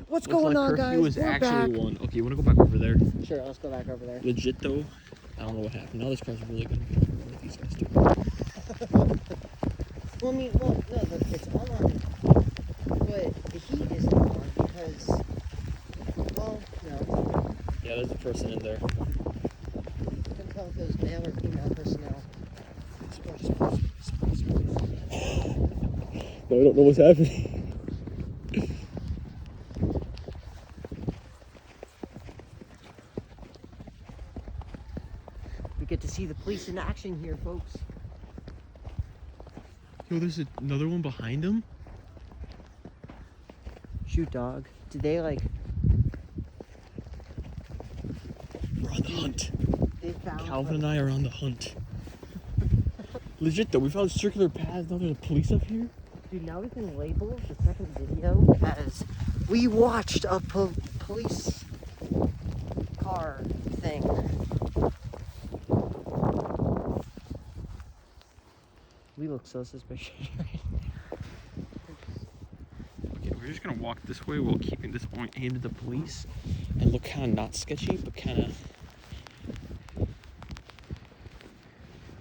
What's going on, guys? Curfew was We're actually back. 1. Okay, you want to go back over there? Sure, let's go back over there. Legit though, I don't know what happened. Now this car's really gonna be what are these guys doing? Well, I mean, no, it's on, but the heat isn't on because, well, no. Yeah, there's a person in there. I can tell if it was male or female personnel. No, I don't know what's happening. We get to see the police in action here, folks. Yo, there's another one behind him. Shoot, dog. Did they, like... We're on the hunt. They found... Calvin and I are on the hunt. Legit though, we found circular paths. Now there's a police up here. Dude, now we can label the second video as we watched a police car thing. We look so suspicious right now. Okay, we're just gonna walk this way while keeping this point aimed at the police and look kind of not sketchy, but kind of.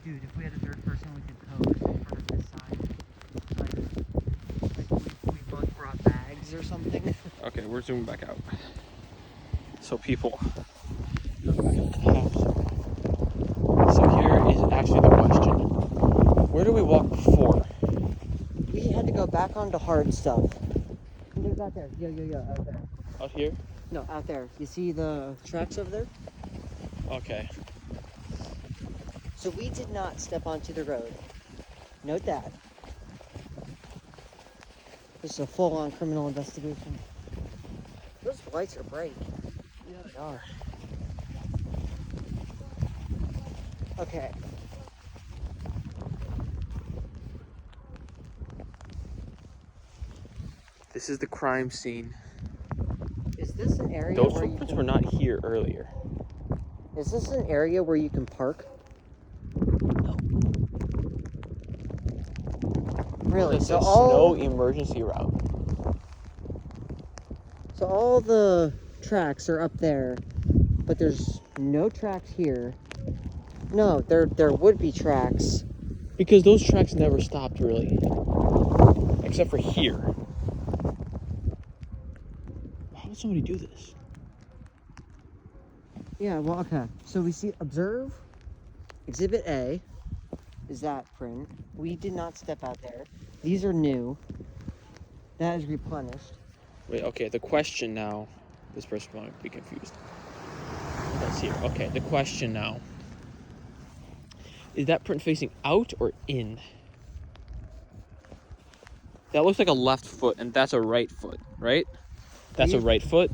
Dude, if we had a third person, we could pose in front of this side. Like we both brought bags or something. Okay, we're zooming back out. So people, back up to the house. So here is actually the question. Where did we walk before? We had to go back onto hard stuff. Look out there. Yo, out there. Out here? No, out there. You see the tracks over there? Okay. So we did not step onto the road. Note that. This is a full-on criminal investigation. Those lights are bright. Yeah, they are. Okay. This is the crime scene. Is this an area Those where you footprints can... were not here earlier. Is this an area where you can park? No. Really? This So is all snow emergency route. So all the tracks are up there, but there's no tracks here. No, there would be tracks. Because those tracks never stopped really. Except for here. How would somebody do this? Yeah, well, okay. So we see observe Exhibit A is that print. We did not step out there. These are new. That is replenished. Wait, okay, the question now. This person might be confused. Let's see here. Okay, the question now. Is that print facing out or in? That looks like a left foot, and that's a right foot, right? That's a right foot.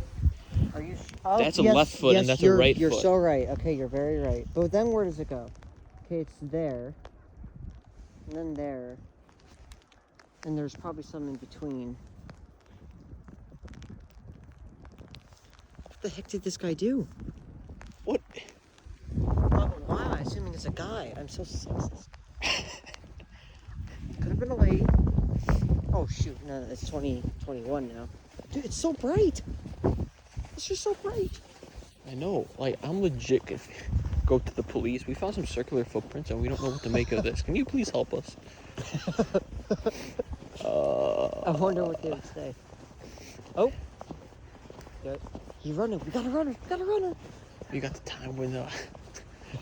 Are you? Oh, That's a yes, left foot, yes, and that's a right You're foot. so right. Okay, you're very right. But then where does it go? Okay, it's there. And then there. And there's probably some in between. What the heck did this guy do? What? Oh, wow, I'm assuming it's a guy. I'm so sexist. Could have been a lady. Oh, shoot. No, it's 2021 now. Dude, it's so bright. It's just so bright. I know. Like, I'm legit gonna go to the police. We found some circular footprints, and we don't know what to make of this. Can you please help us? I wonder what they would say. Oh. Good. He's running. We got a runner. We got a runner. You got the time when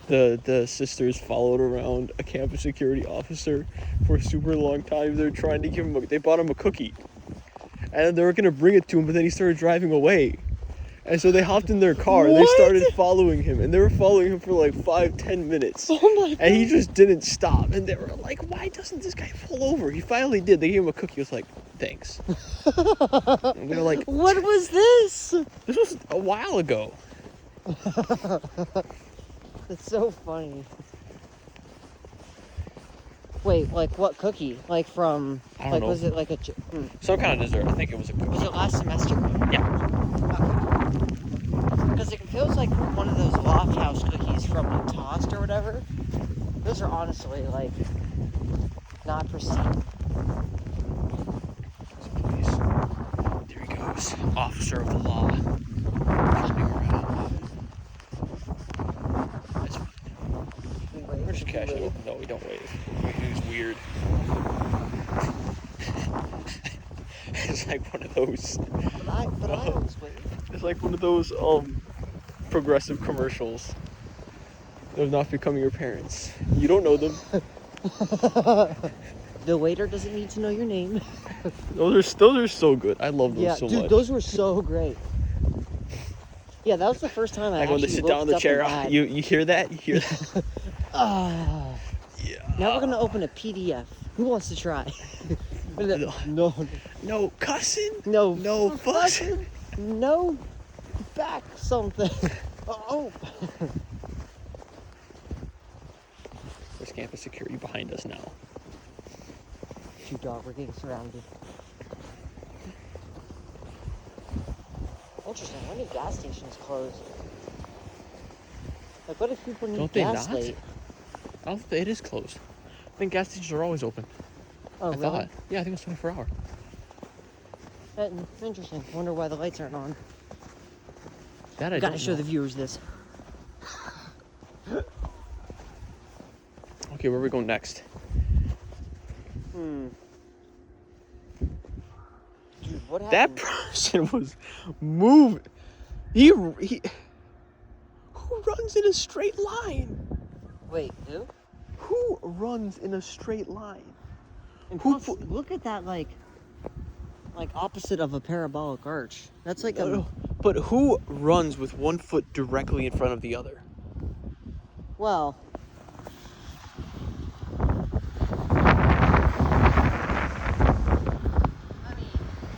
the sisters followed around a campus security officer for a super long time. They're trying to give him they bought him a cookie. And they were going to bring it to him, but then he started driving away. And so they hopped in their car and they started following him. And they were following him for like 5-10 minutes. Oh my God. And he just didn't stop. And they were like, why doesn't this guy pull over? He finally did. They gave him a cookie. He was like, thanks. And they were like, what was this? This was a while ago. It's so funny. Wait, like what cookie? Like from, I don't like, know. was it like a... Some kind of dessert. I think it was a cookie. Was it last semester? Yeah. Because it feels like one of those Loft House cookies from like Toast or whatever. Those are honestly, like, not pristine. There he goes. officer of the law coming around. That's fine. We wave, We're just we casual. wave. No, we don't wave. It's weird. It's like one of those. But I always wave. It's like one of those progressive commercials. Of not becoming your parents. You don't know them. The waiter doesn't need to know your name. Those are so good. I love those so dude, much. those were so great. Yeah, that was the first time I like when they actually sit down in the looked chair. up and had- You hear that? You hear that? Yeah. Now we're gonna open a PDF. Who wants to try? No. No cussing. No. No fussing. No. Back something. Oh. There's campus security behind us now. Shoot, dog, we're getting surrounded. Interesting. When do gas stations close? Like, what if people need Don't they gas not? late? I don't think it is closed. I think gas stations are always open. Oh, I really? thought. Yeah, I think it's 24 hour. Interesting. Wonder why the lights aren't on. That I Gotta don't show know. the viewers this. Okay, where are we going next? Dude, what That happened? person was moving. He who runs in a straight line? Wait, who? Who runs in a straight line? And Who plus, look at that, like opposite of a parabolic arch. That's like No, but who runs with one foot directly in front of the other? well.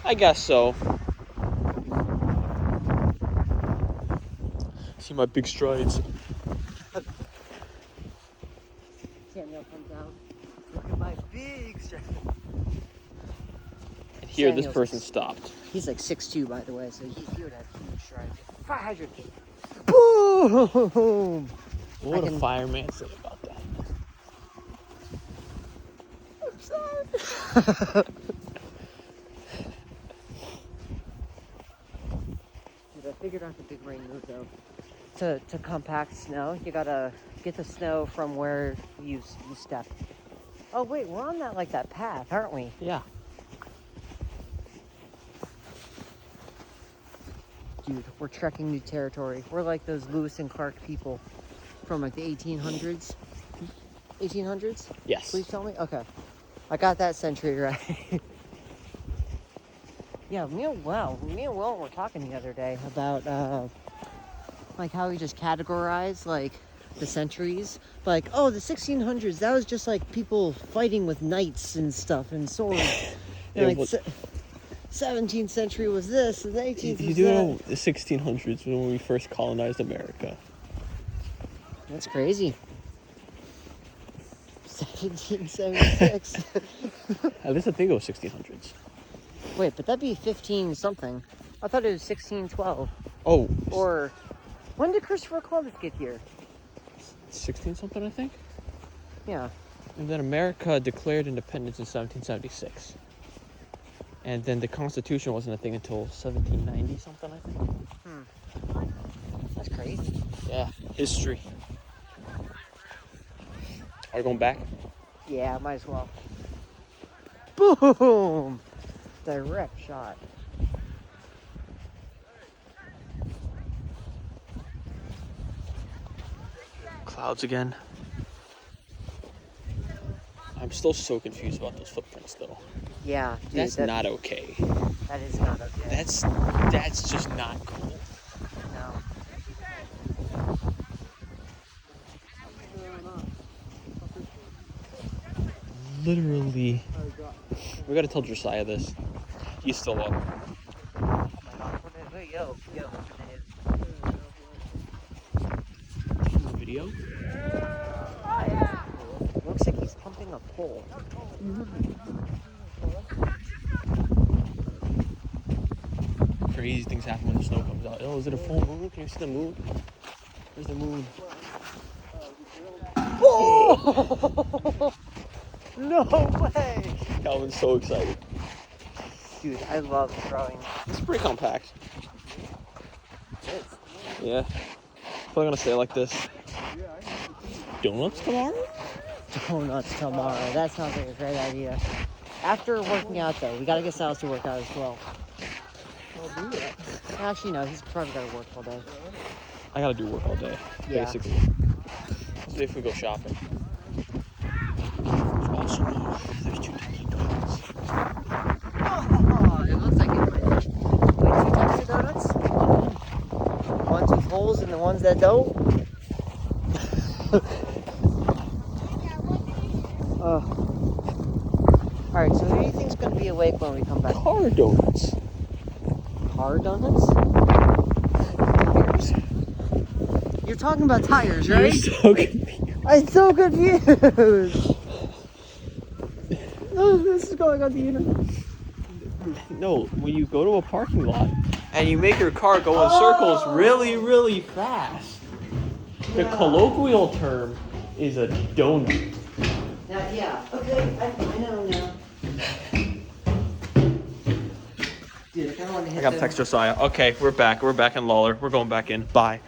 I guess so. See my big strides. Samuel comes out. Look at my big stride. And here this Samuel's person stopped. He's like 6'2", by the way, so he would have huge strides. 500 feet. Boom! What would a fireman say about that? I'm sorry. Dude, I figured out the big rain move though. To compact snow, you gotta get the snow from where you step. Oh wait, we're on that path, aren't we? Yeah. Dude, we're trekking new territory. We're like those Lewis and Clark people from like the 1800s. 1800s? Yes. Please tell me? Okay. I got that century right. Yeah, me and Will were talking the other day about like how we just categorize like the centuries. Like, oh, the 1600s, that was just like people fighting with knights and stuff and swords. And, like, 17th century was this, and the 18th was You do know that. the 1600s when we first colonized America. That's crazy. 1776. At least I think it was 1600s. Wait, but that'd be 15 something. I thought it was 1612. Oh, Or when did Christopher Columbus get here? 16 something I think. Yeah. And then America declared independence in 1776. And then the Constitution wasn't a thing until 1790 something, I think. That's crazy. Yeah, history. Are we going back? Yeah, might as well. Boom! Direct shot. Clouds again. I'm still so confused about those footprints though. Yeah, dude, That's not okay. That is not okay. That's just not cool. No. Literally. We gotta tell Josiah this. He's still up. Oh my god, yo. Video? Looks like he's pumping a pole. Crazy things happen when the snow comes out. Oh, is it a full moon? Can you see the moon? Where's the moon? Oh! No way! Calvin's so excited. Dude, I love throwing. It's pretty compact. It is. Yeah. Probably gonna stay like this. Donuts tomorrow? Donuts tomorrow. That sounds like a great idea. After working out, though, we gotta get Silas to work out as well. I'll do that. Actually, no, he's probably gotta work all day. I gotta do work all day, Yeah. basically. See if we go shopping. Also, there's 2 Dunkin' Donuts. Oh, it looks like it. Wait, 2 types of donuts? Ones with holes and the ones that don't? Alright, so who do you think's gonna be awake when we come back? Car donuts. Car donuts? You're talking about tires, right? You're so confused. I'm so confused. Oh, this is going on the internet. No, when you go to a parking lot and you make your car go in circles really, really fast, the colloquial term is a donut. Yeah, okay, I know now. Dude, I kind of want to hit I gotta text Josiah. Okay, we're back. We're back in Lawler. We're going back in. Bye.